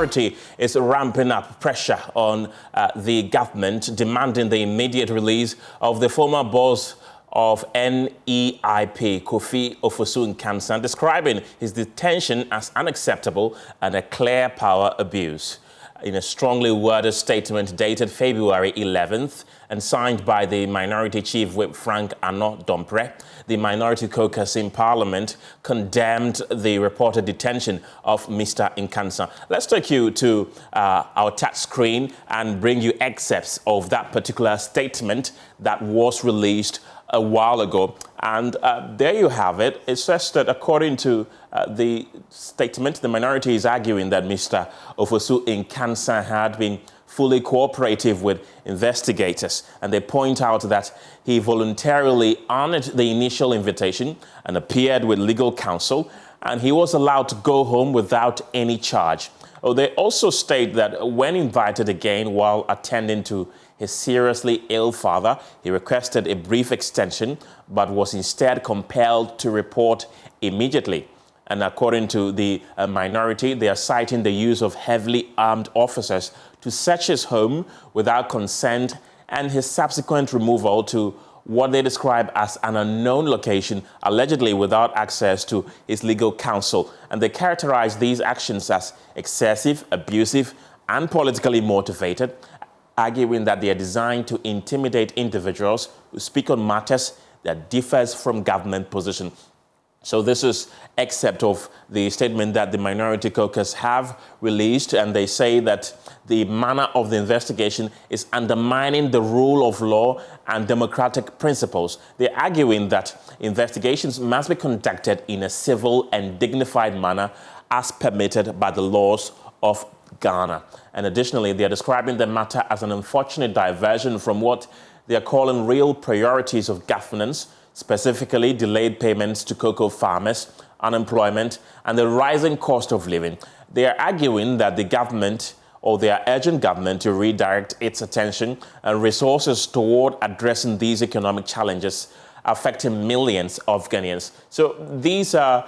minority is ramping up pressure on the government, demanding the immediate release of the former boss of NEIP, Kofi Ofosu-Nkansah, describing his detention as unacceptable and a clear power abuse. In a strongly worded statement dated February 11th and signed by the Minority Chief Whip Frank Ano-Dompre, the Minority Caucus in Parliament condemned the reported detention of Mr. Nkansah. Let's take you to our touch screen and bring you excerpts of that particular statement that was released a while ago. And there you have it. It says that according to the statement, the minority is arguing that Mr. Ofosu-Nkansah had been fully cooperative with investigators. And they point out that he voluntarily honored the initial invitation and appeared with legal counsel, and he was allowed to go home without any charge. Oh, they also state that when invited again while attending to his seriously ill father, he requested a brief extension, but was instead compelled to report immediately. And according to the minority, they are citing the use of heavily armed officers to search his home without consent and his subsequent removal to what they describe as an unknown location, allegedly without access to his legal counsel. And they characterize these actions as excessive, abusive, and politically motivated, arguing that they are designed to intimidate individuals who speak on matters that differs from government position. So this is excerpt of the statement that the Minority Caucus have released, and they say that the manner of the investigation is undermining the rule of law and democratic principles. They're arguing that investigations must be conducted in a civil and dignified manner as permitted by the laws of Ghana. And additionally, they are describing the matter as an unfortunate diversion from what they are calling real priorities of governance, specifically delayed payments to cocoa farmers, unemployment, and the rising cost of living. They are arguing that the government, or they are urging government to redirect its attention and resources toward addressing these economic challenges affecting millions of Ghanaians. So these are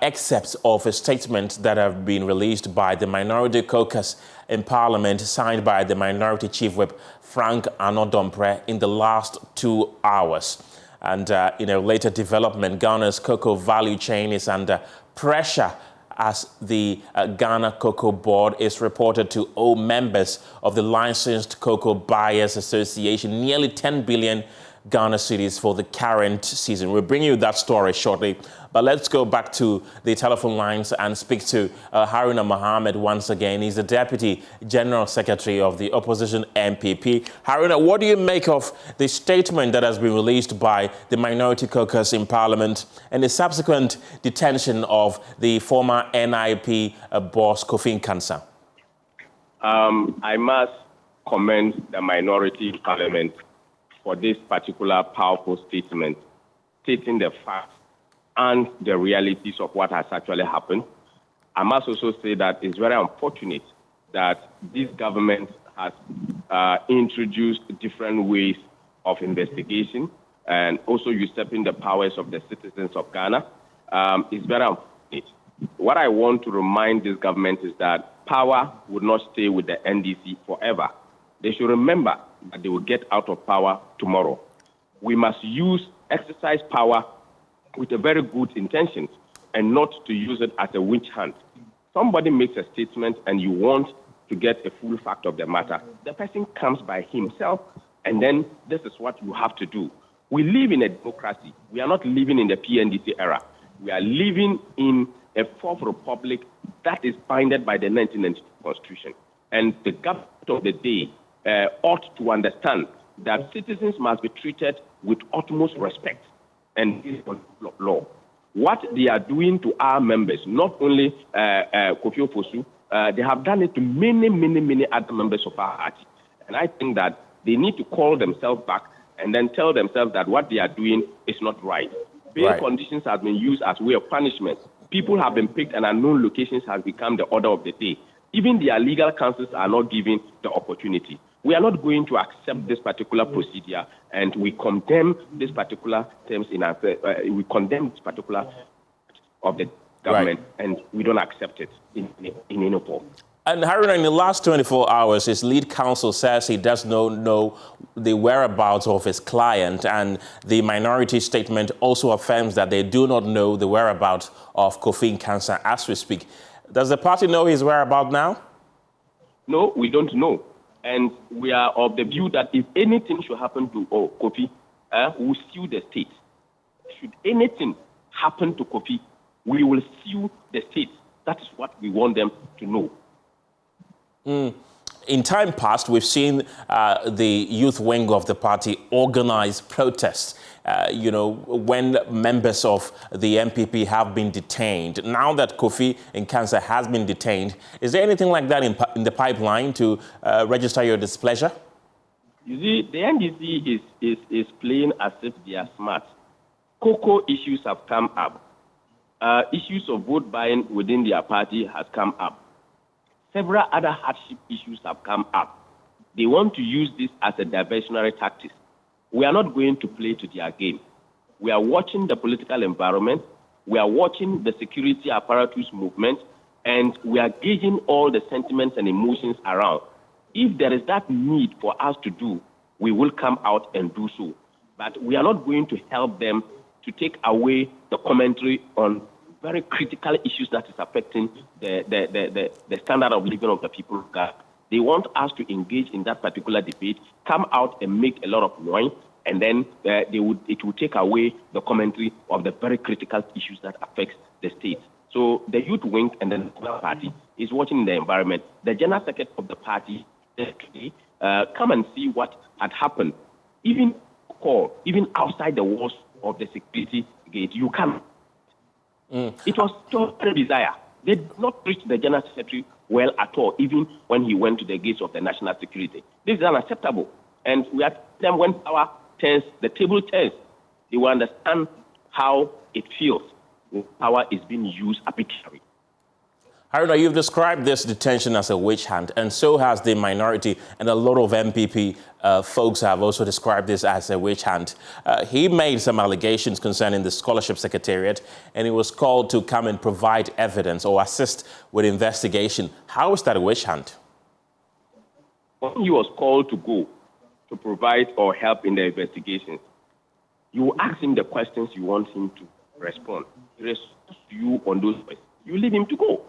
excerpts of a statement that have been released by the Minority Caucus in Parliament, signed by the Minority Chief Whip Frank Ano-Dompre in the last 2 hours. And in a later development, Ghana's cocoa value chain is under pressure as the Ghana CocoBod is reported to owe members of the Licensed Cocoa Buyers Association nearly 10 billion Ghana cedis for the current season. We'll bring you that story shortly, but let's go back to the telephone lines and speak to Haruna Mohammed once again. He's the Deputy General Secretary of the Opposition MPP. Haruna, what do you make of the statement that has been released by the Minority Caucus in Parliament and the subsequent detention of the former NIP boss, Kofi Nkansah? I must commend the minority in Parliament for this particular powerful statement, stating the facts and the realities of what has actually happened. I must also say that it's very unfortunate that this government has introduced different ways of investigation and also usurping the powers of the citizens of Ghana. It's very unfortunate. What I want to remind this government is that power would not stay with the NDC forever. They should remember that they will get out of power tomorrow. We must exercise power with a very good intentions and not to use it as a witch hunt. Somebody makes a statement and you want to get a full fact of the matter. The person comes by himself and then this is what you have to do. We live in a democracy. We are not living in the PNDC era. We are living in a fourth republic that is bounded by the 1992 Constitution. And the government of the day ought to understand that citizens must be treated with utmost respect and law. What they are doing to our members, not only Kofi Ofosu, they have done it to many other members of our party. And I think that they need to call themselves back and then tell themselves that what they are doing is not right. Bail conditions have been used as way of punishment. People have been picked and unknown locations has become the order of the day. Even their legal counsels are not given the opportunity. We are not going to accept this particular procedure, and we condemn this particular terms in our, we condemn this particular of the government, and we don't accept it in any form. And Haruna, in the last 24 hours, his lead counsel says he does not know the whereabouts of his client, and the minority statement also affirms that they do not know the whereabouts of Kofi Nkansah as we speak. Does the party know his whereabouts now? No, we don't know. And we are of the view that if anything should happen to Kofi, we will sue the state. Should anything happen to Kofi, we will sue the state. That is what we want them to know. In time past, we've seen the youth wing of the party organize protests, when members of the MPP have been detained. Now that Kofi Nkansah has been detained, is there anything like that in the pipeline to register your displeasure? You see, the NDC is playing as if they are smart. Cocoa issues have come up. Issues of vote buying within their party has come up. Several other hardship issues have come up. They want to use this as a diversionary tactic. We are not going to play to their game. We are watching the political environment. We are watching the security apparatus movement, and we are gauging all the sentiments and emotions around. If there is that need for us to do, we will come out and do so. But we are not going to help them to take away the commentary on very critical issues that is affecting the standard of living of the people. They want us to engage in that particular debate, come out and make a lot of noise, and then it will take away the commentary of the very critical issues that affect the state. So the youth wing and the National Party is watching the environment. The general secretary of the party today come and see what had happened. Even outside the walls of the security gate, you can. It was total desire. They did not treat the general secretary well at all, even when he went to the gates of the national security. This is unacceptable. And we are them when power turns, the table turns. They will understand how it feels when power is being used arbitrarily. Haruna, you've described this detention as a witch hunt, and so has the minority, and a lot of MPP folks have also described this as a witch hunt. He made some allegations concerning the scholarship secretariat, and he was called to come and provide evidence or assist with investigation. How is that a witch hunt? When he was called to go to provide or help in the investigation, you ask him the questions you want him to respond. He responds to you on those questions. You leave him to go.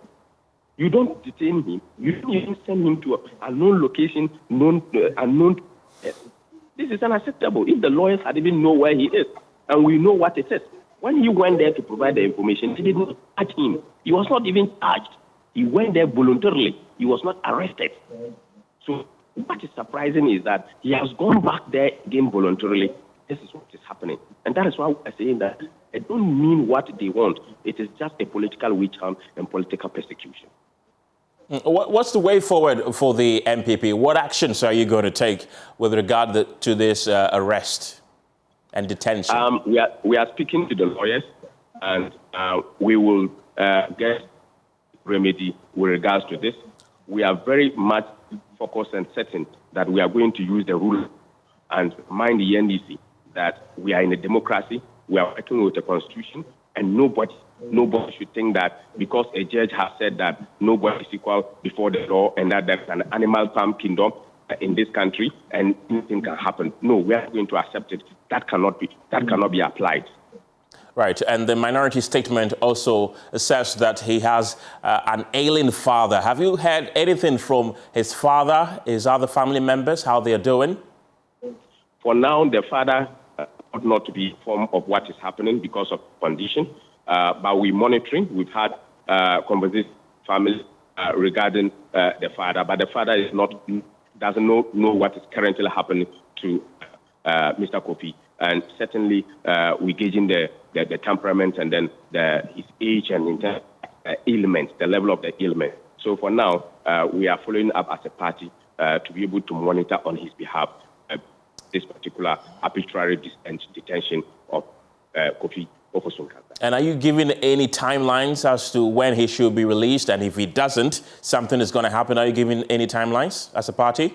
You don't detain him. You don't even send him to a known location, unknown. This is unacceptable. If the lawyers had even know where he is, and we know what it is. When he went there to provide the information, they didn't charge him. He was not even charged. He went there voluntarily. He was not arrested. So what is surprising is that he has gone back there again voluntarily. This is what is happening. And that is why we're saying that it don't mean what they want. It is just a political witch hunt and political persecution. What's the way forward for the MPP? What actions are you going to take with regard to this arrest and detention? We are speaking to the lawyers, and we will get remedy with regards to this. We are very much focused and certain that we are going to use the rule and mind the NDC that we are in a democracy, we are working with the constitution, and nobody should think that because a judge has said that nobody is equal before the law and that there's an animal farm kingdom in this country and anything can happen. No, we are going to accept it. That cannot be applied. Right, and the minority statement also says that he has an ailing father. Have you heard anything from his father, his other family members, how they are doing? For now, the father ought not to be informed of what is happening because of condition. But we're monitoring. We've had conversations with family regarding the father, but the father doesn't know what is currently happening to Mr. Kofi. And certainly, we're gauging the temperament and then his age and ailment, the level of the ailment. So for now, we are following up as a party to be able to monitor on his behalf this particular arbitrary detention of Kofi. And are you giving any timelines as to when he should be released? And if he doesn't, something is going to happen. Are you giving any timelines as a party?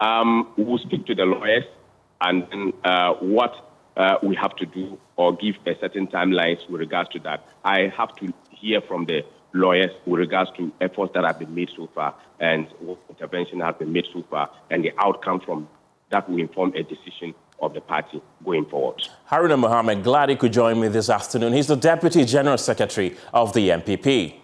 We'll speak to the lawyers and what we have to do or give a certain timelines with regards to that. I have to hear from the lawyers with regards to efforts that have been made so far and what intervention has been made so far, and the outcome from that will inform a decision of the party going forward. Haruna Mohammed, glad he could join me this afternoon. He's the Deputy General Secretary of the MPP.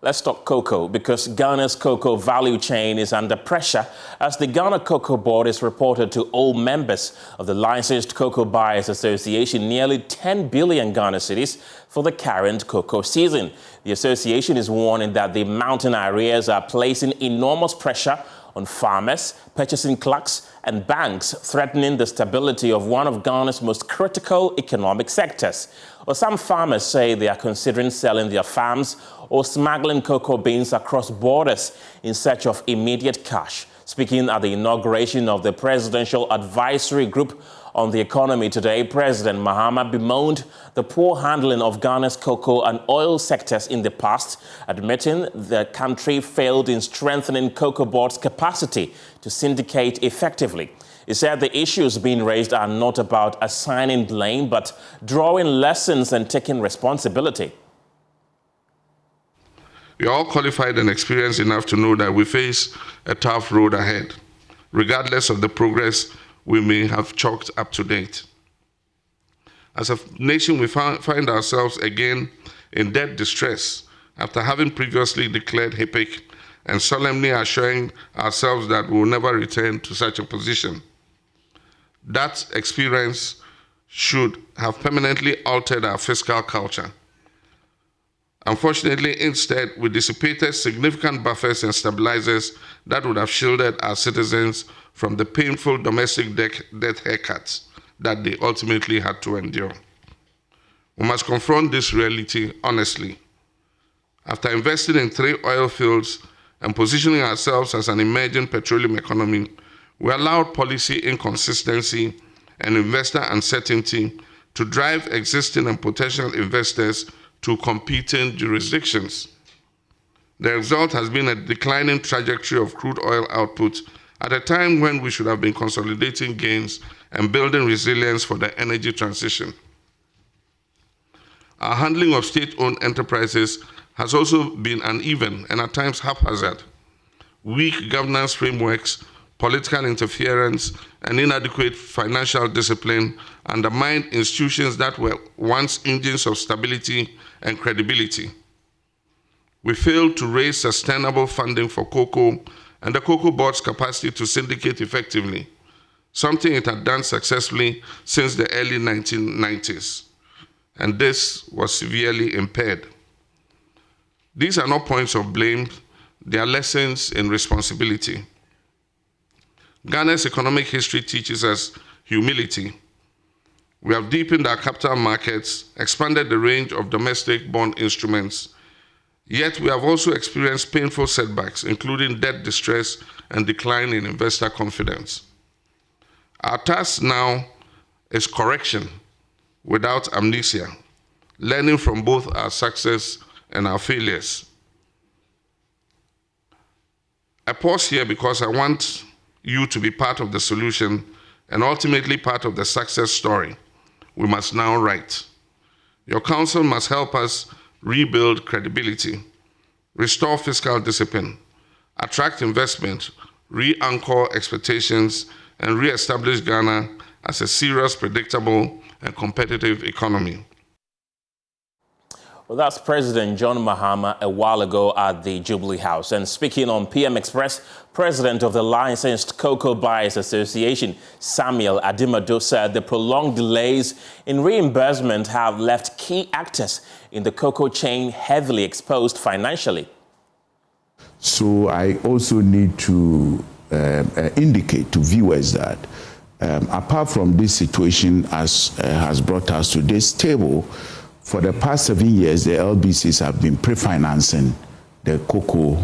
Let's talk cocoa, because Ghana's cocoa value chain is under pressure as the Ghana Cocoa Board is reported to owe members of the Licensed Cocoa Buyers Association nearly 10 billion Ghana cedis for the current cocoa season. The association is warning that the mountain arrears are placing enormous pressure on farmers, purchasing clerks, and banks, threatening the stability of one of Ghana's most critical economic sectors. Well, some farmers say they are considering selling their farms or smuggling cocoa beans across borders in search of immediate cash. Speaking at the inauguration of the Presidential Advisory Group on the Economy today, President Mahama bemoaned the poor handling of Ghana's cocoa and oil sectors in the past, admitting the country failed in strengthening CocoBod's capacity to syndicate effectively. He said the issues being raised are not about assigning blame, but drawing lessons and taking responsibility. We are all qualified and experienced enough to know that we face a tough road ahead, regardless of the progress we may have chalked up to date. As a nation, we find ourselves again in debt distress after having previously declared HIPIC and solemnly assuring ourselves that we will never return to such a position. That experience should have permanently altered our fiscal culture. Unfortunately, instead, we dissipated significant buffers and stabilizers that would have shielded our citizens from the painful domestic debt haircuts that they ultimately had to endure. We must confront this reality honestly. After investing in 3 oil fields and positioning ourselves as an emerging petroleum economy, we allowed policy inconsistency and investor uncertainty to drive existing and potential investors to competing jurisdictions. The result has been a declining trajectory of crude oil output at a time when we should have been consolidating gains and building resilience for the energy transition. Our handling of state-owned enterprises has also been uneven and at times haphazard. Weak governance frameworks, political interference, and inadequate financial discipline undermined institutions that were once engines of stability and credibility. We failed to raise sustainable funding for cocoa and the Cocoa Board's capacity to syndicate effectively, something it had done successfully since the early 1990s, and this was severely impaired. These are not points of blame, they are lessons in responsibility. Ghana's economic history teaches us humility. We have deepened our capital markets, expanded the range of domestic bond instruments, yet we have also experienced painful setbacks, including debt distress and decline in investor confidence. Our task now is correction without amnesia, learning from both our success and our failures. I pause here because I want you to be part of the solution and ultimately part of the success story we must now write. Your counsel must help us rebuild credibility, restore fiscal discipline, attract investment, re-anchor expectations, and re-establish Ghana as a serious, predictable, and competitive economy. Well, that's President John Mahama a while ago at the Jubilee House. And speaking on PM Express, President of the Licensed Cocoa Buyers Association, Samuel Adimado, said the prolonged delays in reimbursement have left key actors in the cocoa chain heavily exposed financially. So I also need to indicate to viewers that apart from this situation has brought us to this table, for the past 7 years, the LBCs have been pre-financing the cocoa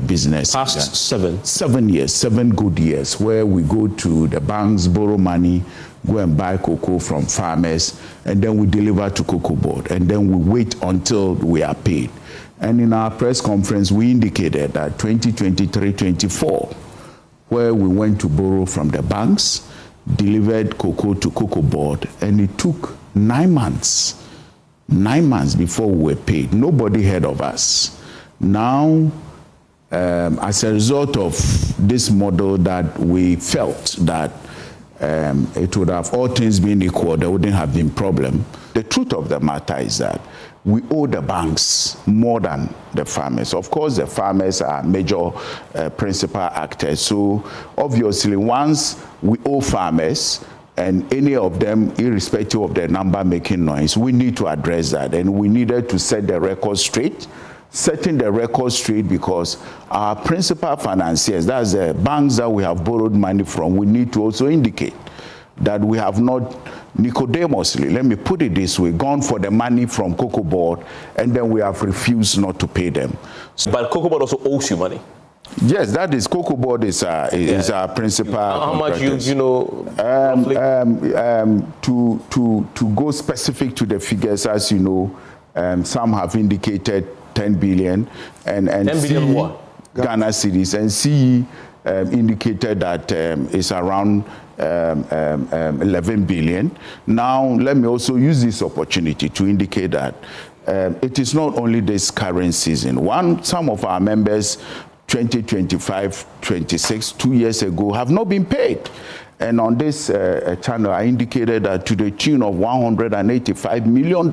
business. Past 7? 7 years, 7 good years, where we go to the banks, borrow money, go and buy cocoa from farmers, and then we deliver to CocoBod, and then we wait until we are paid. And in our press conference, we indicated that 2023-24, where we went to borrow from the banks, delivered cocoa to CocoBod, and it took 9 months. 9 months before we were paid. Nobody heard of us. Now, as a result of this model that we felt that it would have, all things being equal, there wouldn't have been problem. The truth of the matter is that we owe the banks more than the farmers. Of course, the farmers are major principal actors. So obviously, once we owe farmers, and any of them, irrespective of their number, making noise, we need to address that. And we needed to set the record straight. Setting the record straight because our principal financiers, that's the banks that we have borrowed money from, we need to also indicate that we have not Nicodemously, let me put it this way, gone for the money from CocoBod and then we have refused not to pay them. But CocoBod also owes you money. Yes, that is CocoBod is our principal. How much you know? To go specific to the figures, as you know, some have indicated 10 billion and 10 billion what? Ghana cedis, and CE indicated that it's around 11 billion. Now, let me also use this opportunity to indicate that it is not only this current season. Some of our members, 2025-26, 2 years ago, have not been paid. And on this channel, I indicated that to the tune of $185 million.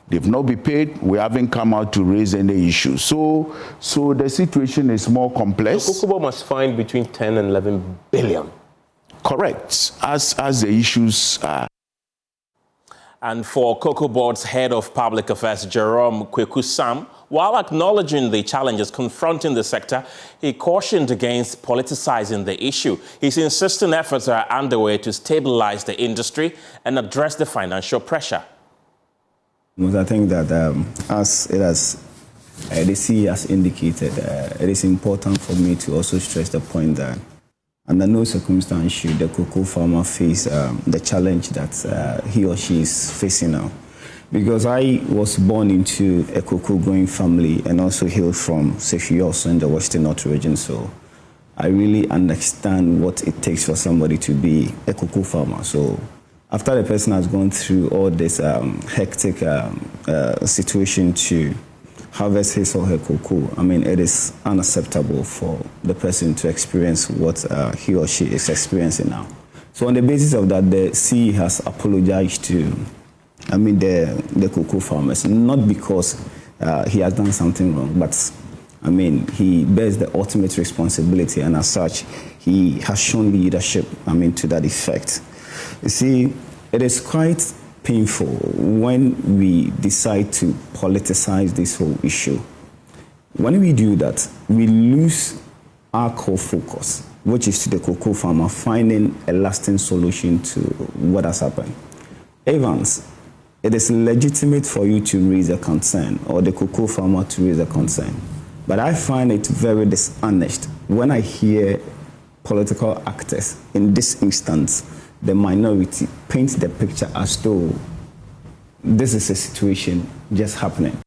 They've not been paid. We haven't come out to raise any issues. So the situation is more complex. So CocoBod must find between 10 and 11 billion. Correct, as the issues are. And for CocoBod's head of public affairs, Jerome Kweku-Sam, while acknowledging the challenges confronting the sector, he cautioned against politicizing the issue. He's insisting efforts are underway to stabilize the industry and address the financial pressure. I think that as it has, the CE has indicated, it is important for me to also stress the point that under no circumstance should the cocoa farmer face the challenge that he or she is facing now. Because I was born into a cocoa growing family and also hail from Sefi, also in the Western North region, so I really understand what it takes for somebody to be a cocoa farmer. So after the person has gone through all this hectic situation to harvest his or her cocoa, I mean, it is unacceptable for the person to experience what he or she is experiencing now. So on the basis of that, the CE has apologized to, I mean, the cocoa farmers, not because he has done something wrong, but I mean, he bears the ultimate responsibility, and as such, he has shown leadership, I mean, to that effect. You see, it is quite painful when we decide to politicize this whole issue. When we do that, we lose our core focus, which is to the cocoa farmer finding a lasting solution to what has happened. Evans, it is legitimate for you to raise a concern or the cocoa farmer to raise a concern. But I find it very dishonest when I hear political actors, in this instance, the minority, paint the picture as though this is a situation just happening.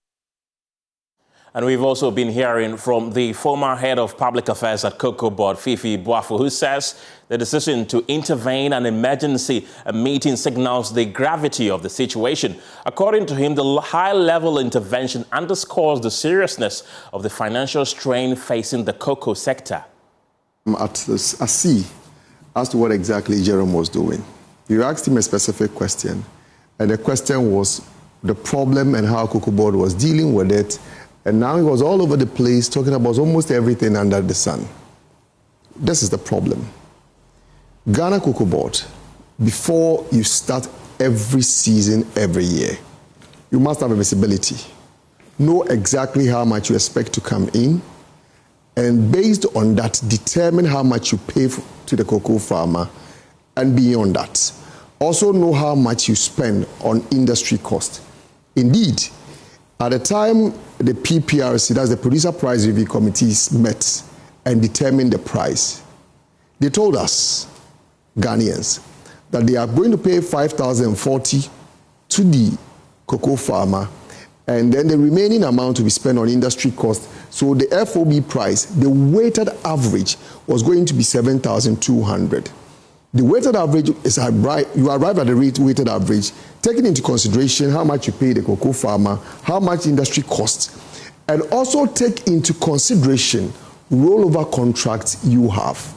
And we've also been hearing from the former head of public affairs at CocoBod, Fifi Boafo, who says the decision to intervene an emergency meeting signals the gravity of the situation. According to him, the high-level intervention underscores the seriousness of the financial strain facing the cocoa sector. At sea, as to what exactly Jerome was doing. You asked him a specific question, and the question was the problem and how CocoBod was dealing with it, and now he was all over the place talking about almost everything under the sun. This is the problem. Ghana CocoBod, before you start every season, every year, you must have a visibility. Know exactly how much you expect to come in, and based on that, determine how much you pay to the cocoa farmer, and beyond that, also know how much you spend on industry cost. Indeed, at the time the PPRC, that's the Producer Price Review Committees, met and determined the price, they told us, Ghanaians, that they are going to pay 5,040 to the cocoa farmer, and then the remaining amount to be spent on industry cost. So the FOB price, the weighted average, was going to be 7,200. The weighted average is you arrive at the weighted average, taking into consideration how much you pay the cocoa farmer, how much industry costs, and also take into consideration rollover contracts you have.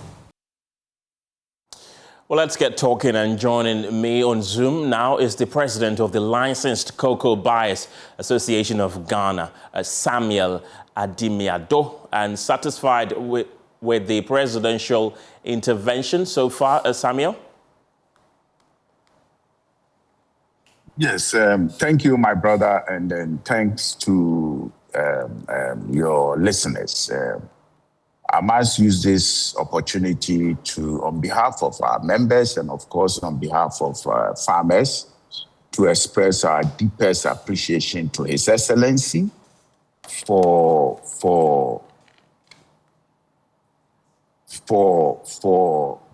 Well, let's get talking, and joining me on Zoom now is the president of the Licensed Cocoa Buyers Association of Ghana, Samuel Adimiado, and satisfied with the presidential intervention so far, Samuel? Yes, thank you, my brother, and then thanks to your listeners. I must use this opportunity to, on behalf of our members and of course on behalf of farmers, to express our deepest appreciation to His Excellency for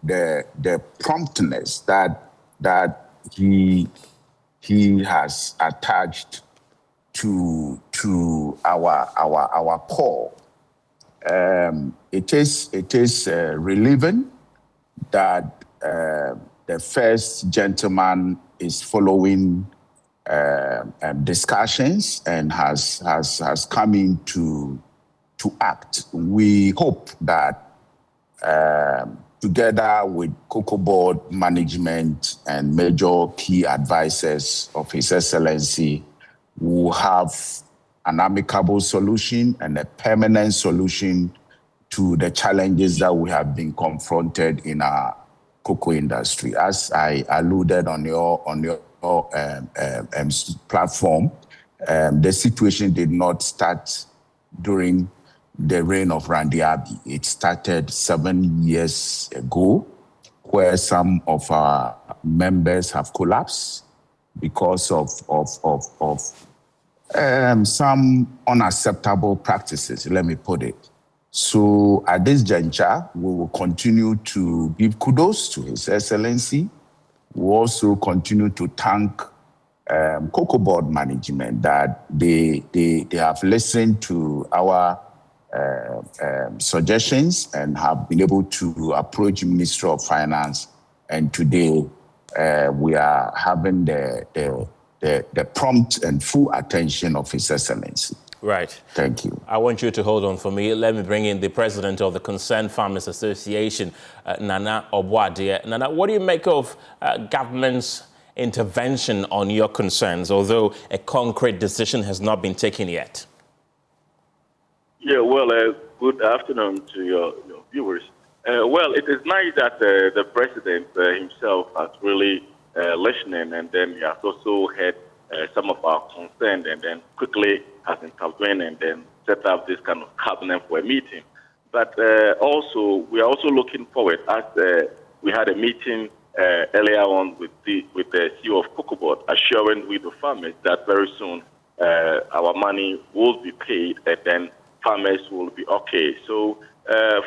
the promptness that he has attached to our call. It is relieving that the first gentleman is following discussions and has come in to act. We hope that together with CocoBod management and major key advisors of His Excellency, will have an amicable solution and a permanent solution to the challenges that we have been confronted in our cocoa industry. As I alluded on your platform, the situation did not start during the reign of Randy Abbey. It started 7 years ago, where some of our members have collapsed because of some unacceptable practices, let me put it. So at this juncture, we will continue to give kudos to His Excellency. We will also continue to thank CocoBod management that they have listened to our suggestions and have been able to approach the Ministry of Finance. And today we are having the prompt and full attention of His Excellency. Right. Thank you. I want you to hold on for me. Let me bring in the president of the Concerned Farmers Association, Nana Obwade. Nana, what do you make of government's intervention on your concerns, although a concrete decision has not been taken yet? Yeah, well, good afternoon to your viewers. Well, it is nice that the president himself has really listening, and then he has also heard some of our concerns, and then quickly has intervened and then set up this kind of cabinet for a meeting. But also, we are also looking forward, as we had a meeting earlier on with the CEO of CocoBod, assuring with the farmers that very soon our money will be paid, and then farmers will be okay. So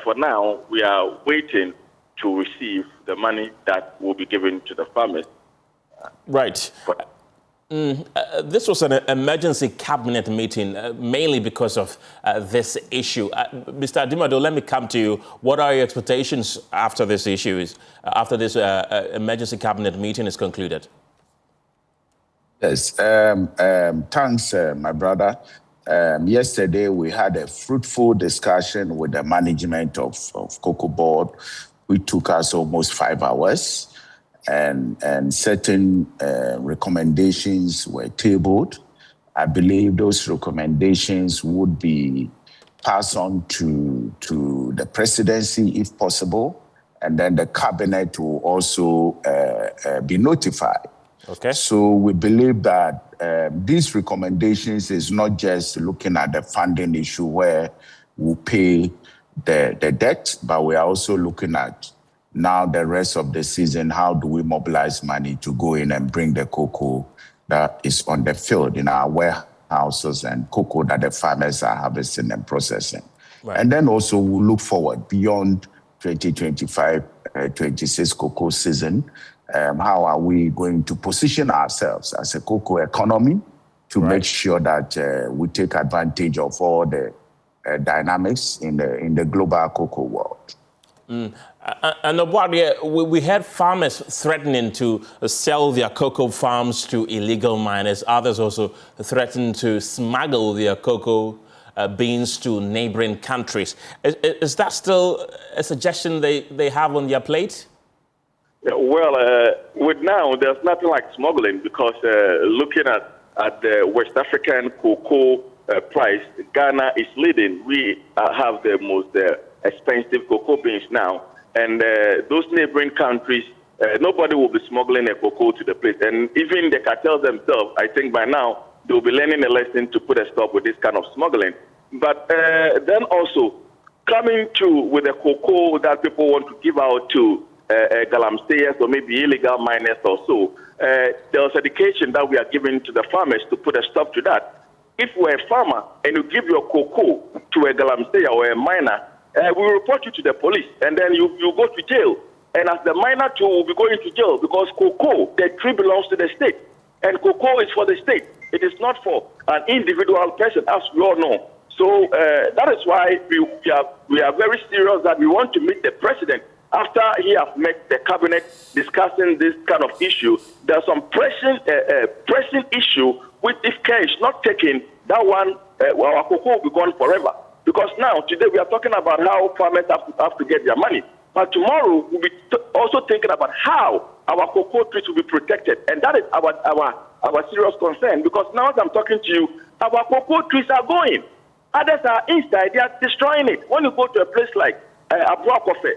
for now, we are waiting to receive the money that will be given to the farmers. Right. This was an emergency cabinet meeting, mainly because of this issue. Mr. Adimiado, let me come to you. What are your expectations after this issue after this emergency cabinet meeting is concluded? Yes, thanks, my brother. Yesterday, we had a fruitful discussion with the management of CocoBod, which took us almost 5 hours. And certain recommendations were tabled. I believe those recommendations would be passed on to the presidency if possible, and then the cabinet will also be notified. Okay. So we believe that these recommendations is not just looking at the funding issue where we pay the debt, but we are also looking at now the rest of the season, how do we mobilize money to go in and bring the cocoa that is on the field in our warehouses and cocoa that the farmers are harvesting and processing. Right. And then also we'll look forward beyond 2025-26 cocoa season. How are we going to position ourselves as a cocoa economy to make sure that we take advantage of all the dynamics in the global cocoa world? And we had farmers threatening to sell their cocoa farms to illegal miners. Others also threatened to smuggle their cocoa beans to neighboring countries. Is that still a suggestion they have on their plate? Yeah, well, with now, there's nothing like smuggling because looking at the West African cocoa price, Ghana is leading. We have the most expensive cocoa beans now. And those neighboring countries, nobody will be smuggling a cocoa to the place. And even the cartels themselves, I think by now, they'll be learning a lesson to put a stop with this kind of smuggling. But then also, coming with the cocoa that people want to give out to galamseyers or maybe illegal miners or so, there's education that we are giving to the farmers to put a stop to that. If you're a farmer and you give your cocoa to a galamseyer or a miner, we will report you to the police, and then you go to jail. And as the miner too will be going to jail because cocoa, the tree belongs to the state, and cocoa is for the state. It is not for an individual person, as we all know. So that is why we are very serious that we want to meet the president after he has met the cabinet discussing this kind of issue. There's some pressing issue which if care is not taken, that one our cocoa will be gone forever. Because now, today, we are talking about how farmers have to get their money. But tomorrow, we'll be also thinking about how our cocoa trees will be protected. And that is our serious concern. Because now, as I'm talking to you, our cocoa trees are going. Others are inside. They are destroying it. When you go to a place like Abuakofe,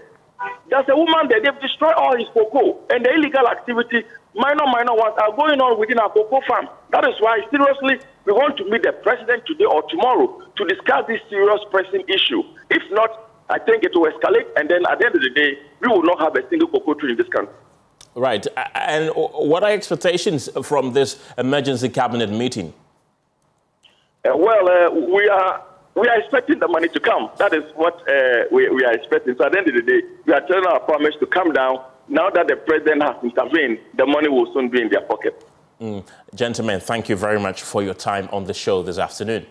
there's a woman there. They've destroyed all his cocoa. And the illegal activity, minor ones, are going on within our cocoa farm. That is why, seriously, we want to meet the president today or tomorrow to discuss this serious pressing issue. If not, I think it will escalate, and then at the end of the day, we will not have a single cocoa tree in this country. Right. And what are expectations from this emergency cabinet meeting? We are expecting the money to come. That is what we are expecting. So at the end of the day, we are telling our farmers to come down. Now that the president has intervened, the money will soon be in their pocket. Gentlemen, thank you very much for your time on the show this afternoon.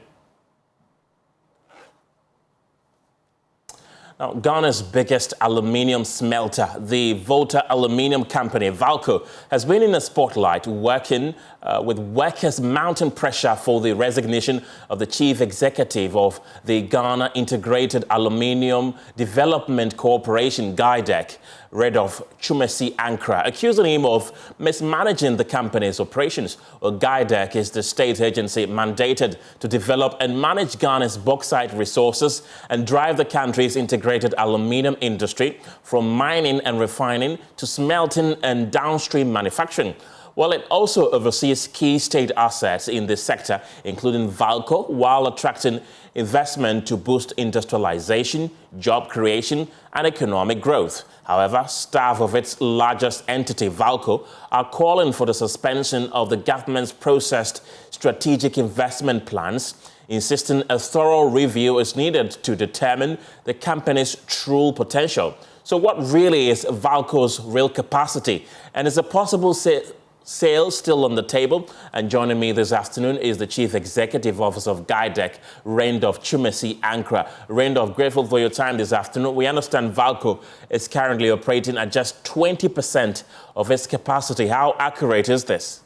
Now, Ghana's biggest aluminium smelter, the Volta Aluminium Company, Valco, has been in the spotlight working with workers mounting pressure for the resignation of the chief executive of the Ghana Integrated Aluminium Development Corporation, GIDEC, Redolph Chumesi Ankra, accusing him of mismanaging the company's operations. Well, GIDEC is the state agency mandated to develop and manage Ghana's bauxite resources and drive the country's integrated aluminium industry from mining and refining to smelting and downstream manufacturing. While it also oversees key state assets in this sector, including Valco, while attracting investment to boost industrialization, job creation, and economic growth. However, staff of its largest entity, Valco, are calling for the suspension of the government's processed strategic investment plans, insisting a thorough review is needed to determine the company's true potential. So what really is Valco's real capacity? And is a possible sale still on the table? And joining me this afternoon is the Chief Executive Officer of GIDEC, Redolph Chumesi Ankra. Redolph, grateful for your time this afternoon. We understand Valco is currently operating at just 20% of its capacity. How accurate is this?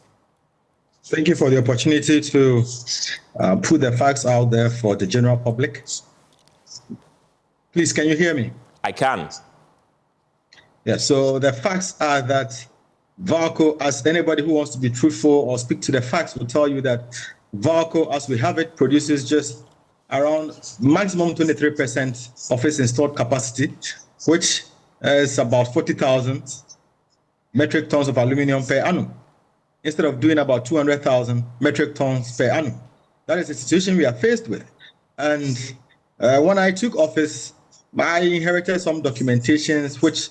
Thank you for the opportunity to put the facts out there for the general public. Please, can you hear me? I can. Yeah, so the facts are that Valco, as anybody who wants to be truthful or speak to the facts, will tell you that Valco, as we have it, produces just around maximum 23% of its installed capacity, which is about 40,000 metric tons of aluminum per annum, instead of doing about 200,000 metric tons per annum. That is the situation we are faced with. And when I took office, I inherited some documentations which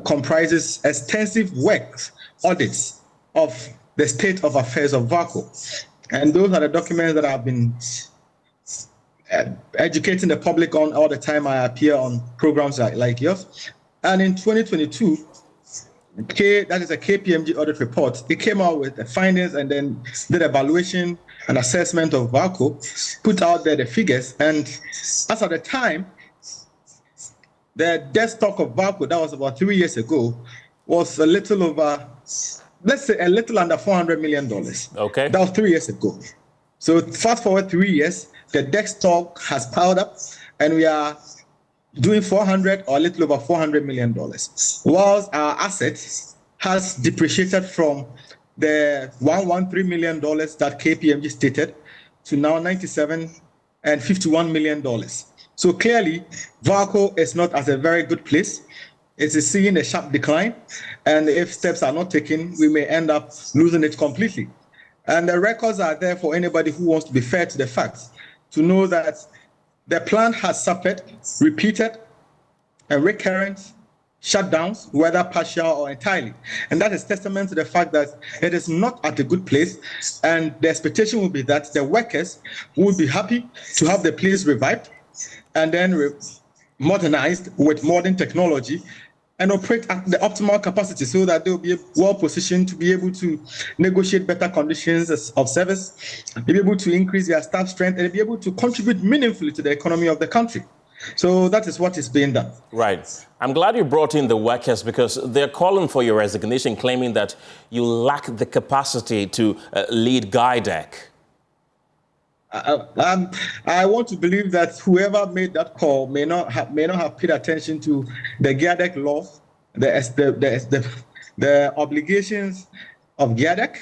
comprises extensive works, audits of the state of affairs of Valco. And those are the documents that I've been educating the public on all the time I appear on programs like yours. And in 2022, that is a KPMG audit report. It came out with the findings and then did evaluation and assessment of Valco, put out there the figures. And as at the time, the debt stock of Valco, that was about 3 years ago, was a little over, let's say a little under $400 million. Okay. That was 3 years ago. So fast forward 3 years, the debt stock has piled up, and we are doing 400 or a little over $400 million, whilst our assets has depreciated from the $113 million that KPMG stated to now 97 and $51 million. So clearly, Valco is not at a very good place. It is seeing a sharp decline, and if steps are not taken, we may end up losing it completely. And the records are there for anybody who wants to be fair to the facts, to know that the plant has suffered repeated and recurrent shutdowns, whether partial or entirely. And that is testament to the fact that it is not at a good place. And the expectation will be that the workers will be happy to have the place revived and then modernized with modern technology and operate at the optimal capacity so that they will be well positioned to be able to negotiate better conditions of service, be able to increase their staff strength, and be able to contribute meaningfully to the economy of the country. So that is what is being done. Right. I'm glad you brought in the workers, because they're calling for your resignation, claiming that you lack the capacity to lead GIDEC. I want to believe that whoever made that call may not have paid attention to the GIDEC law, the obligations of GIDEC.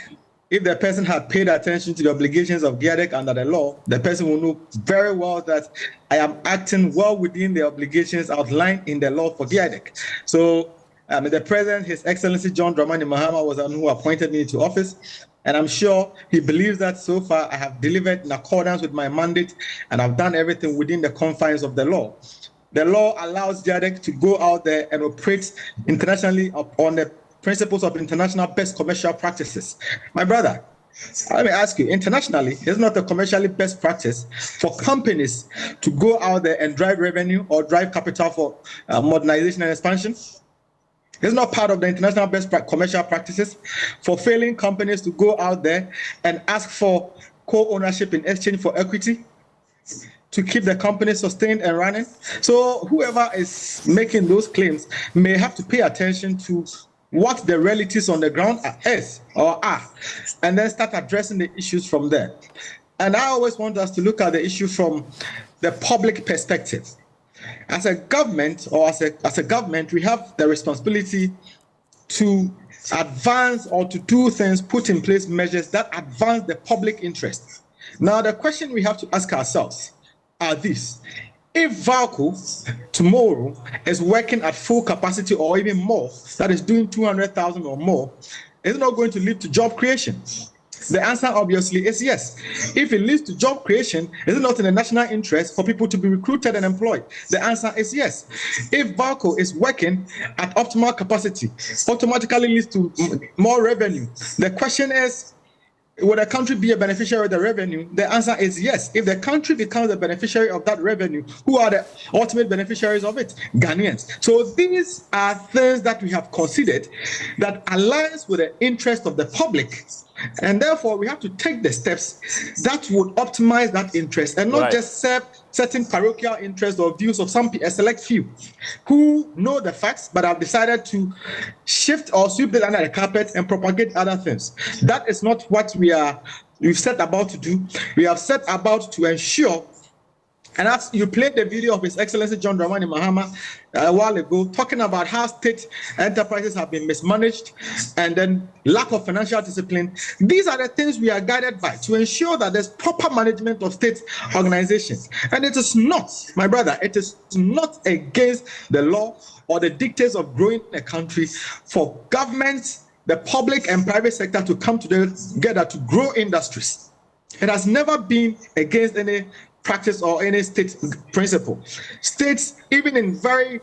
If the person had paid attention to the obligations of GIDEC under the law, the person will know very well that I am acting well within the obligations outlined in the law for GIDEC. So the President, His Excellency John Dramani Mahama, was the one who appointed me to office. And I'm sure he believes that so far I have delivered in accordance with my mandate, and I've done everything within the confines of the law. The law allows GIDEC to go out there and operate internationally on the principles of international best commercial practices. My brother, let me ask you, internationally, it's not a commercially best practice for companies to go out there and drive revenue or drive capital for modernization and expansion? It's not part of the international best commercial practices for failing companies to go out there and ask for co-ownership in exchange for equity to keep the company sustained and running. So whoever is making those claims may have to pay attention to what the realities on the ground are, and then start addressing the issues from there. And I always want us to look at the issue from the public perspective. As a government, or as a government, we have the responsibility to advance or to do things, put in place measures that advance the public interest. Now, the question we have to ask ourselves are these. If Valco tomorrow is working at full capacity or even more, that is doing 200,000 or more, is it not going to lead to job creation? The answer obviously is yes. If it leads to job creation, is it not in the national interest for people to be recruited and employed? The answer is yes. If Valco is working at optimal capacity, automatically leads to more revenue. The question is, will the country be a beneficiary of the revenue? The answer is yes. If the country becomes a beneficiary of that revenue, who are the ultimate beneficiaries of it? Ghanaians. So these are things that we have considered that aligns with the interest of the public. And therefore, we have to take the steps that would optimize that interest and not just serve certain parochial interests or views of a select few who know the facts but have decided to shift or sweep it under the carpet and propagate other things. That is not what we've set about to do. We have set about to ensure. And as you played the video of His Excellency John Dramani Mahama a while ago, talking about how state enterprises have been mismanaged and then lack of financial discipline, these are the things we are guided by to ensure that there's proper management of state organizations. And it is not, my brother, it is not against the law or the dictates of growing a country for governments, the public and private sector to come together to grow industries. It has never been against any practice or any state principle. States, even in very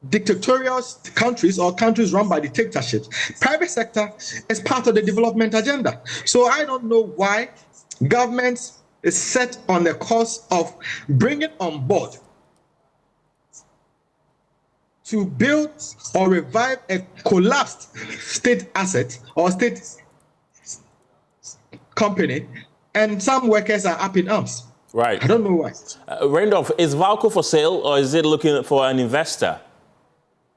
dictatorial countries or countries run by dictatorships, private sector is part of the development agenda. So I don't know why government is set on the course of bringing on board to build or revive a collapsed state asset or state company, and some workers are up in arms. Right. I don't know why. Randolph, is Valco for sale or is it looking for an investor?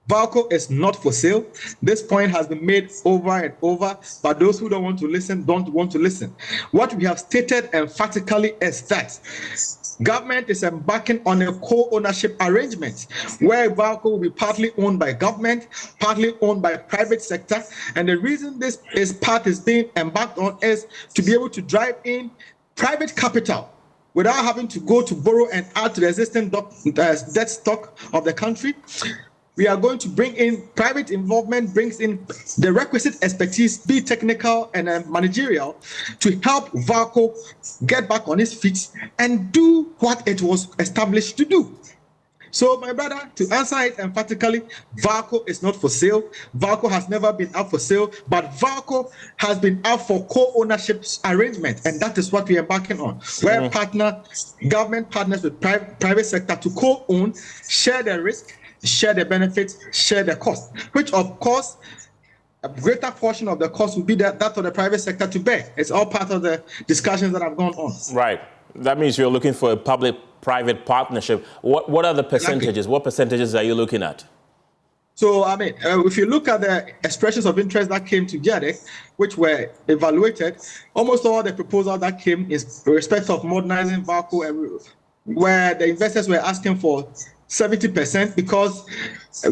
Valco is not for sale. This point has been made over and over, but those who don't want to listen don't want to listen. What we have stated emphatically is that government is embarking on a co-ownership arrangement where Valco will be partly owned by government, partly owned by private sector. And the reason this part is being embarked on is to be able to drive in private capital without having to go to borrow and add to the existing debt stock of the country. We are going to bring in private involvement, brings in the requisite expertise, be technical and managerial, to help Valco get back on its feet and do what it was established to do. So, my brother, to answer it emphatically, Valco is not for sale. Valco has never been out for sale, but Valco has been out for co-ownership arrangement, and that is what we are embarking on, where government partners with private sector to co-own, share the risk, share the benefits, share the cost, which of course a greater portion of the cost will be that of the private sector to bear. It's all part of the discussions that have gone on. Right. That means you're looking for a public-private partnership. What are the percentages? Exactly. What percentages are you looking at? So, I mean, if you look at the expressions of interest that came together, which were evaluated, almost all the proposals that came in respect of modernizing Valco, where the investors were asking for 70%, because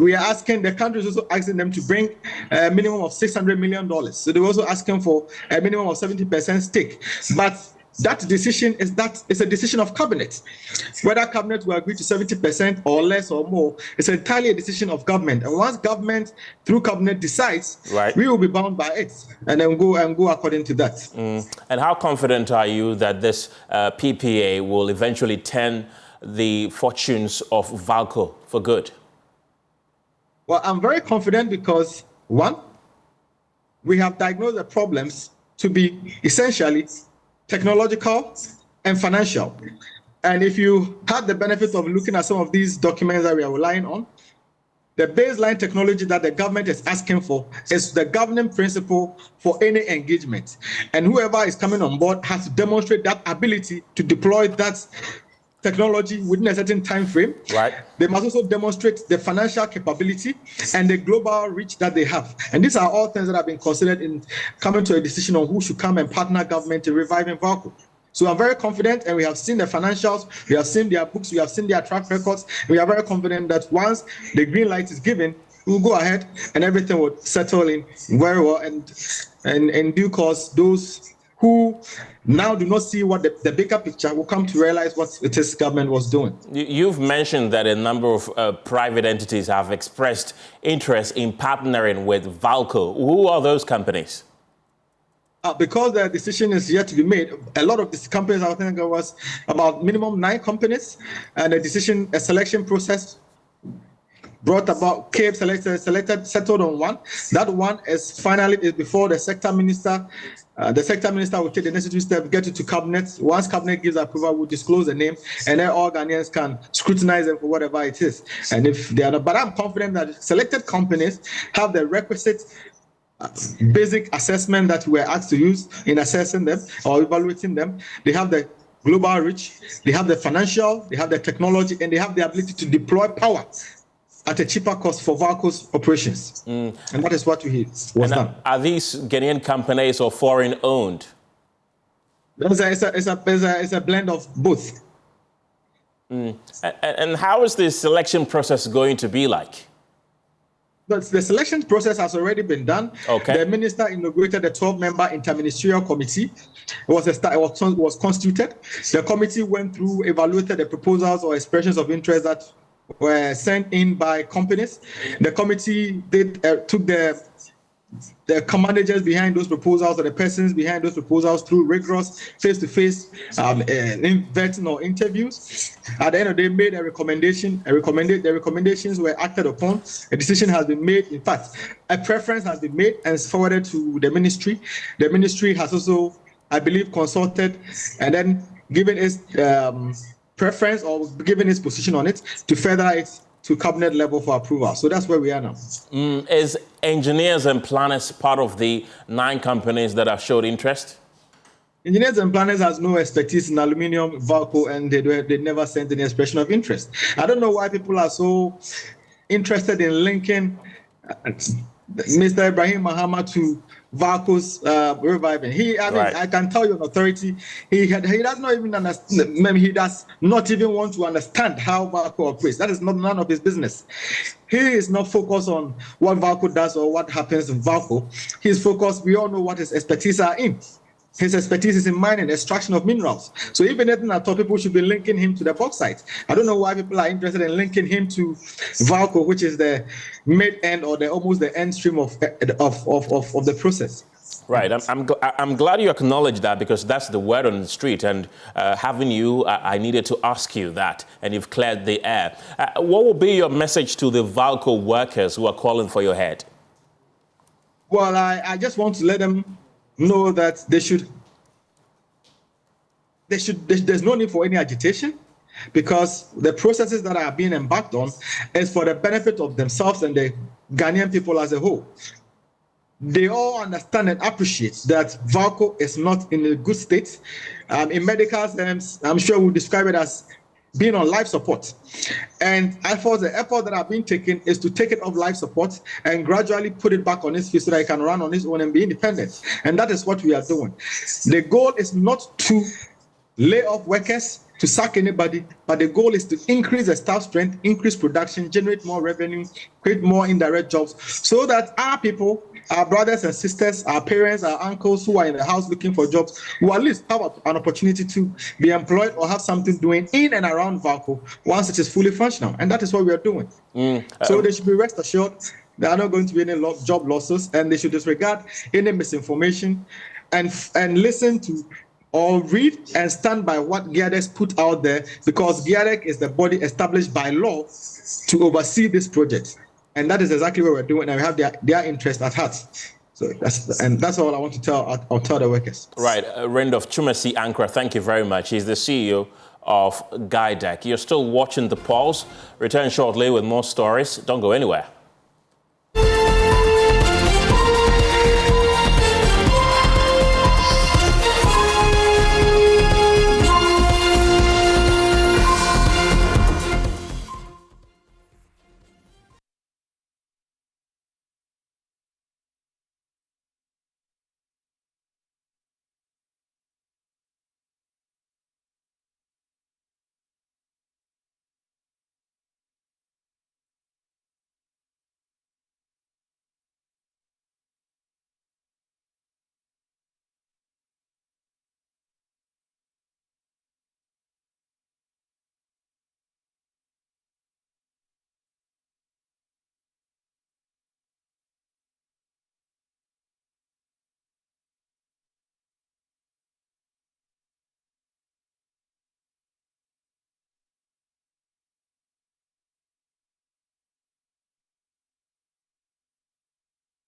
we are asking, the country is also asking them to bring a minimum of $600 million. So they're also asking for a minimum of 70% stake. But that decision is a decision of cabinet. Whether cabinet will agree to 70% or less or more, it's entirely a decision of government. And once government through cabinet decides, we will be bound by it and then go according to that. And how confident are you that this PPA will eventually turn the fortunes of Valco for good? Well, I'm very confident because, one, we have diagnosed the problems to be essentially technological and financial. And if you had the benefit of looking at some of these documents that we are relying on, the baseline technology that the government is asking for is the governing principle for any engagement. And whoever is coming on board has to demonstrate that ability to deploy that technology within a certain time frame. They must also demonstrate the financial capability and the global reach that they have. And these are all things that have been considered in coming to a decision on who should come and partner government in reviving Valco. So I'm very confident, and we have seen the financials, we have seen their books, we have seen their track records. We are very confident that once the green light is given, we'll go ahead and everything will settle in very well. And in due course, those who now do not see what the bigger picture will come to realize what it is government was doing. You've mentioned that a number of private entities have expressed interest in partnering with Valco. Who are those companies? Because the decision is yet to be made, a lot of these companies, I think it was about minimum 9 companies, and a selection process brought about, came selected, settled on one. That one is finally before the sector minister. The sector minister will take the necessary step, get it to cabinet. Once cabinet gives approval, we'll disclose the name, and then all Ghanaians can scrutinize them for whatever it is. And if they are not, but I'm confident that selected companies have the requisite basic assessment that we're asked to use in assessing them or evaluating them. They have the global reach, they have the financial, they have the technology, and they have the ability to deploy power at a cheaper cost for Valco's operations. And that is what was done. Are these Ghanaian companies or foreign owned? It's a blend of both. And how is the selection process going to be like? But the selection process has already been done. The minister inaugurated a 12-member interministerial committee. It was constituted. The committee went through, evaluated the proposals or expressions of interest that were sent in by companies. The committee took the managers behind those proposals or the persons behind those proposals through rigorous face-to-face vetting or interviews. At the end of the day, made a recommendation. The recommendations were acted upon. A decision has been made. In fact, a preference has been made and is forwarded to the ministry. The ministry has also, I believe, consulted and then given its preference or given its position on it to further it to cabinet level for approval. So that's where we are now. Is engineers and planners part of the 9 companies that have showed interest? Engineers and planners has no expertise in aluminium, Valco, and they never sent any expression of interest. I don't know why people are so interested in linking Mr. Ibrahim Mahama to Valco's reviving. I can tell you on authority, he does not even understand. Maybe he does not even want to understand how Valco operates. That is none of his business. He is not focused on what Valco does or what happens in Valco. He's focused. We all know what his expertise are in. His expertise is in mining, extraction of minerals. So if anything, I thought people should be linking him to the bauxite. I don't know why people are interested in linking him to Valco, which is the mid-end or almost the end stream of the process. Right. I'm glad you acknowledge that, because that's the word on the street. And having you, I needed to ask you that, and you've cleared the air. What will be your message to the Valco workers who are calling for your head? Well, I just want to let them know that there's no need for any agitation, because the processes that are being embarked on is for the benefit of themselves and the Ghanaian people as a whole. They all understand and appreciate that Valco is not in a good state. In medical terms, I'm sure we'll describe it as being on life support. And I thought the effort that are being taken is to take it off life support and gradually put it back on its feet so that it can run on its own and be independent. And that is what we are doing. The goal is not to lay off workers, to sack anybody, but the goal is to increase the staff strength, increase production, generate more revenue, create more indirect jobs, so that our people, our brothers and sisters, our parents, our uncles who are in the house looking for jobs, will at least have an opportunity to be employed or have something doing in and around Valco once it is fully functional. And that is what we are doing. So they should be rest assured there are not going to be any job losses, and they should disregard any misinformation and listen to or read and stand by what GIADEC put out there, because GIADEC is the body established by law to oversee this project. And that is exactly what we're doing, and we have their interest at heart. So that's all I want to tell the workers. Right. Randolph Chumasi Ankra, thank you very much. He's the CEO of GIADEC. You're still watching The Pulse. Return shortly with more stories. Don't go anywhere.